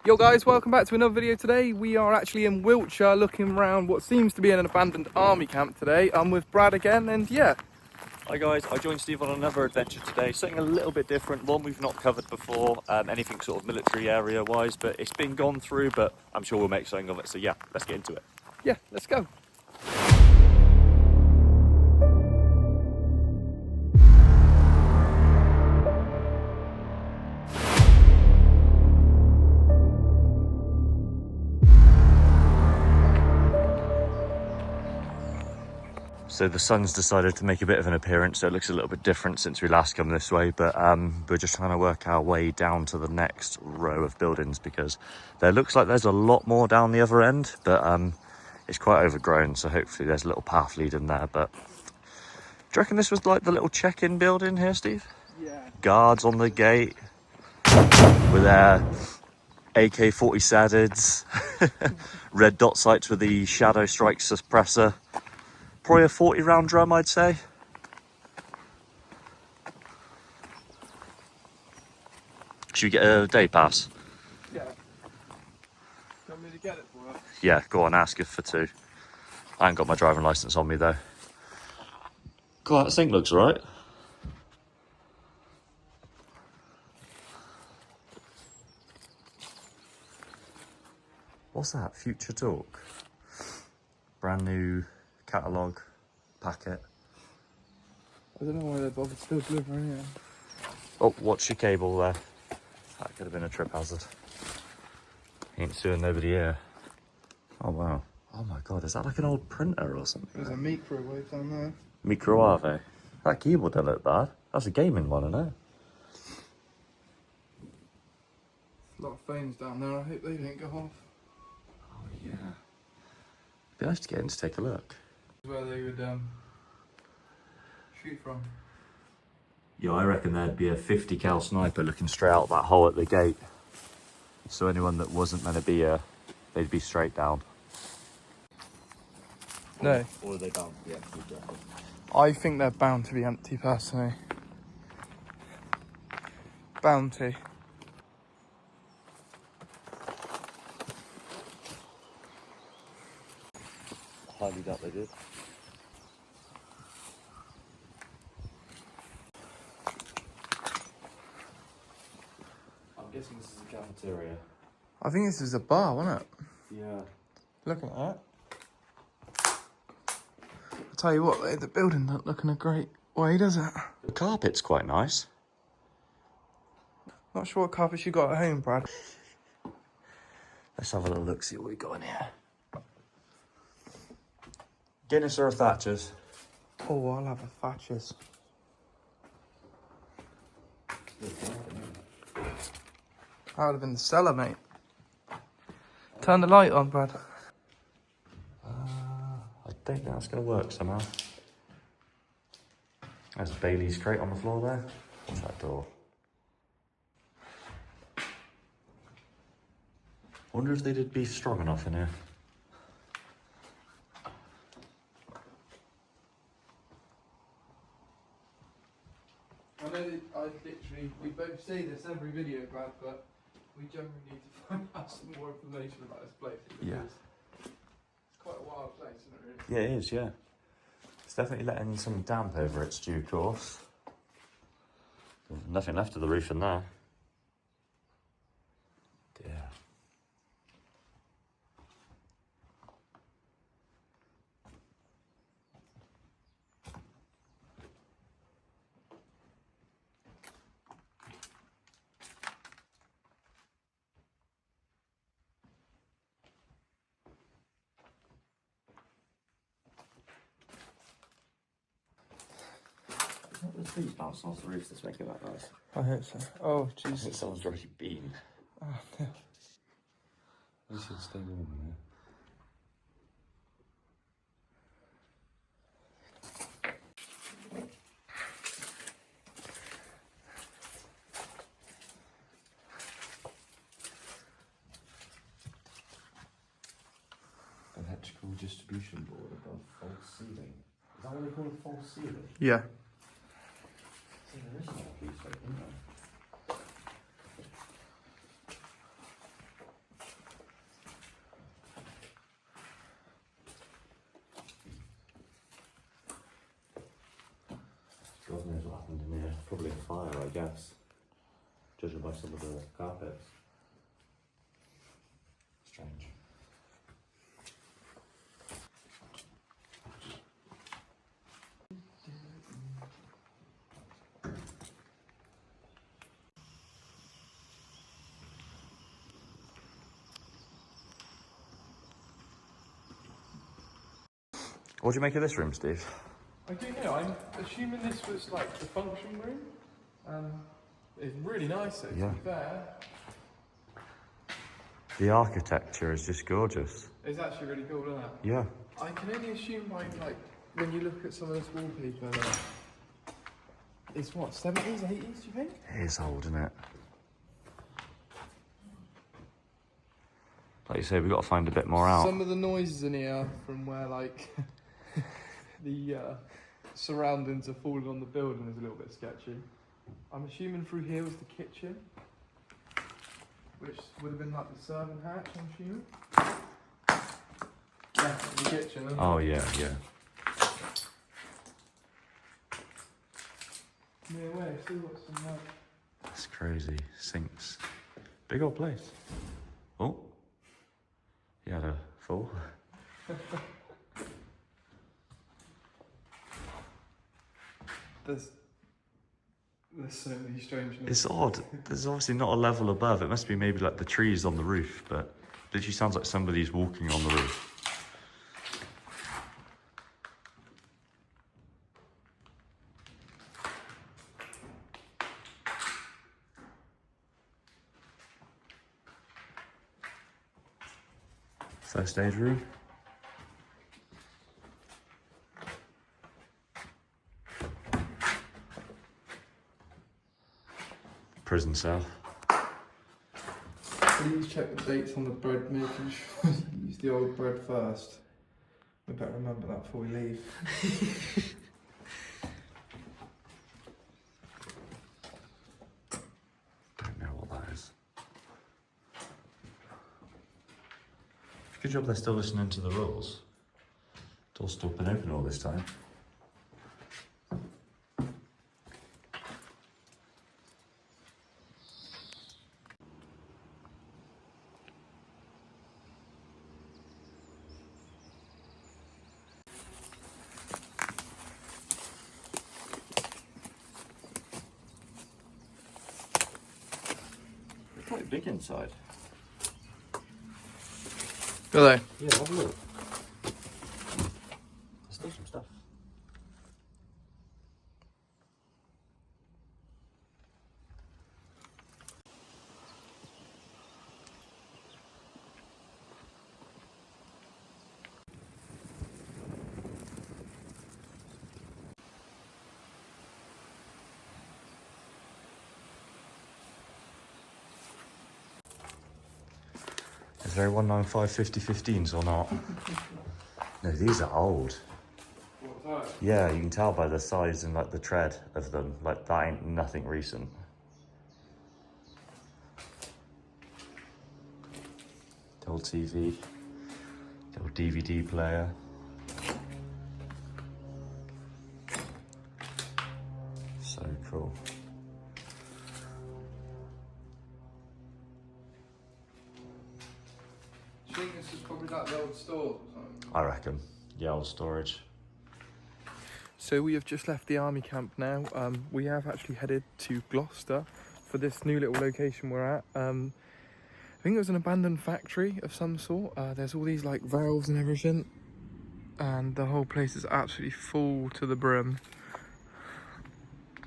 Yo guys, welcome back to another video today. We are actually in Wiltshire looking around what seems to be an abandoned army camp today. I'm with Brad again and yeah. Hi guys, I joined Steve on another adventure today, something a little bit different, one we've not covered before, anything sort of military area wise, but it's been gone through, but I'm sure we'll make something of it, so yeah, let's get into it. Yeah, let's go. So the sun's decided to make a bit of an appearance, so it looks a little bit different since we last come this way, but we're just trying to work our way down to the next row of buildings because there looks like there's a lot more down the other end, but it's quite overgrown, so hopefully there's a little path leading there. But do you reckon this was like the little check-in building here, Steve? Yeah. Guards on the gate with their AK-47s, red dot sights with the shadow strike suppressor. Probably a 40 round drum, I'd say. Should we get a day pass? Yeah. Do you want me to get it for us? Yeah, go on, ask if for two. I ain't got my driving licence on me though. God, that thing looks alright. What's that? Future Talk? Brand new catalogue packet. I don't know why they bothered still delivering it. Oh, watch your cable there. That could have been a trip hazard. Ain't suing nobody here. Oh wow. Oh my god, is that like an old printer or something? There's a microwave down there. Microwave. That keyboard don't look bad. That's a gaming one, isn't it? A lot of phones down there, I hope they don't go off. Oh yeah. Be nice to get in to take a look. Where they would shoot from. Yeah, I reckon there'd be a 50 cal sniper looking straight out that hole at the gate. So anyone that wasn't meant to be here, they'd be straight down. No. Or are they bound to be empty? I think they're bound to be empty personally. Bound to. Highly doubt they did. I'm guessing this is a cafeteria. I think this is a bar, wasn't it? Yeah. Looking at that. I'll tell you what, the building not looking a great way, does it? The carpet's quite nice. Not sure what carpets you got at home, Brad. Let's have a little look, see what we got in here. Guinness or a Thatcher's? Oh, I'll have a Thatcher's. That would have been the cellar, mate. Turn the light on, Brad. I don't think that's going to work somehow. There's Bailey's crate on the floor there. What's that door? Wonder if they did beef stroganoff in here. I know that we both say this every video, Brad, but we generally need to find out some more information about this place. Yeah. It's quite a wild place, isn't it, really? Yeah, it is, yeah. It's definitely letting some damp over its due course. Nothing left of the roof in there. Dear. The trees bouncing off the roof that's making that noise. I hope so. Oh, I think Jesus. someone's already been. Oh, no. We should stay warm there. Electrical distribution board above false ceiling. Is that what they call a false ceiling? Yeah. So there is no piece, isn't there? probably a fire, I guess. Judging by some of the carpets. Strange. What do you make of this room, Steve? I do know, I'm assuming this was like the function room. It's really nice though, to be fair. The architecture is just gorgeous. It's actually really cool, isn't it? Yeah. I can only assume by like, when you look at some of this wallpaper that it's what, 70s, 80s, do you think? It is old, isn't it? Like you say, we've got to find a bit more out. Some of the noises in here from where like the surroundings have fallen on the building is a little bit sketchy. I'm assuming through here was the kitchen, which would have been like the serving hatch, I'm assuming. Yeah, the kitchen, isn't it? Oh yeah. Yeah, wait, still got some That's crazy. Sinks. Big old place. Oh. You had a fall. There's so many strange noises. It's odd. There's obviously not a level above. It must be maybe like the trees on the roof, but it literally sounds like somebody's walking on the roof. First aid room. Prison cell. Please check the dates on the bread, making sure you use the old bread first. We better remember that before we leave. Don't know what that is. Good job they're still listening to the rules. Door's still been open all this time. They're quite big inside. Are they? Yeah, have a look. There's still some stuff. Is there 195 50-15s or not? No, these are old. What's that? Yeah, you can tell by the size and like the tread of them. Like that ain't nothing recent. The old TV, the old DVD player. So cool. Do you think this is probably like the old stores or something? I reckon. Yeah, old storage. So we have just left the army camp now. We have actually headed to Gloucester for this new little location we're at. I think it was an abandoned factory of some sort. There's all these like valves and everything, and the whole place is absolutely full to the brim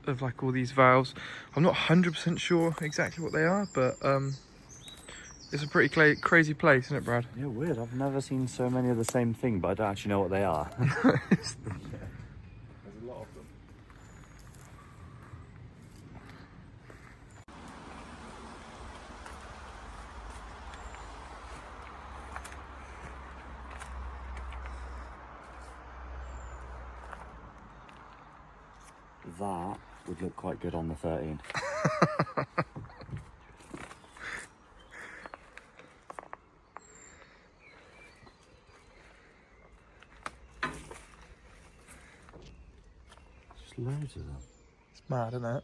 of like all these valves. I'm not 100% sure exactly what they are, but it's a pretty crazy place, isn't it, Brad? Yeah, weird. I've never seen so many of the same thing, but I don't actually know what they are. There's a lot of them. That would look quite good on the 13. Just loads of them. It's Mad, isn't it?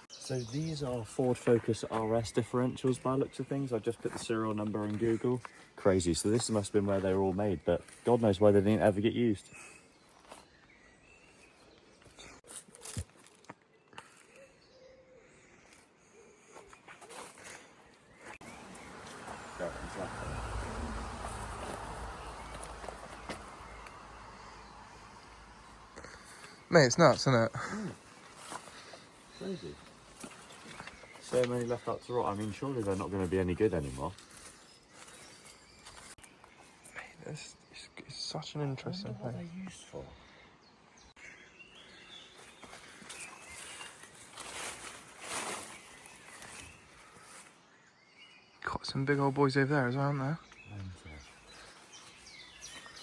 So these are Ford Focus RS differentials by the looks of things. I just put the serial number in Google. Crazy. So this must have been where they were all made, but God knows why they didn't ever get used. Mate, it's nuts, isn't it? Crazy. So many left up to rot. I mean, surely they're not going to be any good anymore. Mate, it's such an interesting What thing. they're used for. Got some big old boys over there as well, aren't there?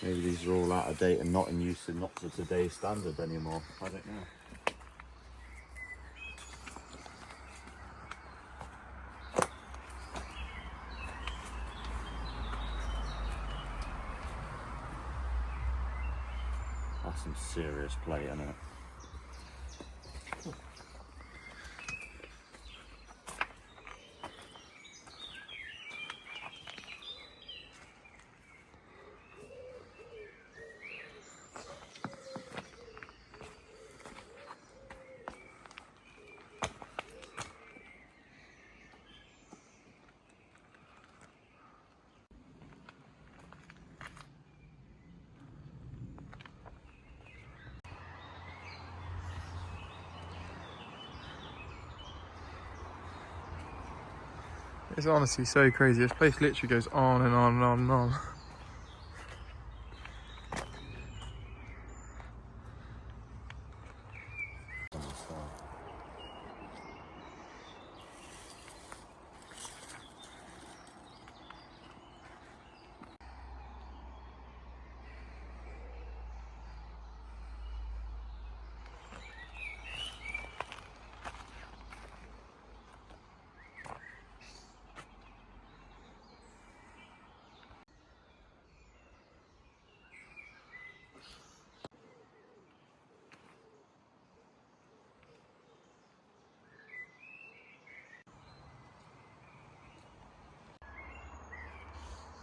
Maybe these are all out of date and not in use and not to today's standard anymore. I don't know. That's some serious play, isn't it? It's honestly so crazy. This place literally goes on and on and on and on.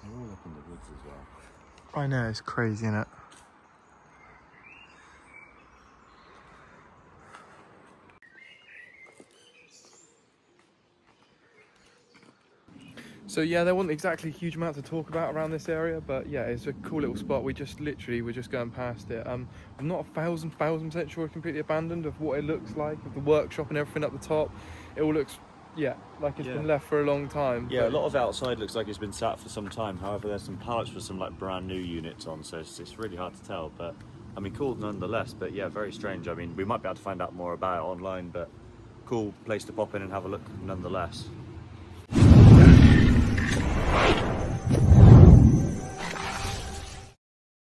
They're all up in the woods as well. I know, it's crazy, isn't it? So yeah, there wasn't exactly a huge amount to talk about around this area, but yeah, it's a cool little spot. We're just going past it. I'm not 1,000% sure it's completely abandoned of what it looks like, of the workshop and everything up the top. It all looks, yeah, like it's been left for a long time. Yeah, a lot of outside looks like it's been sat for some time. However, there's some pallets with some like brand new units on, so it's really hard to tell. But I mean, cool nonetheless. But yeah, very strange. I mean, we might be able to find out more about it online, but cool place to pop in and have a look nonetheless.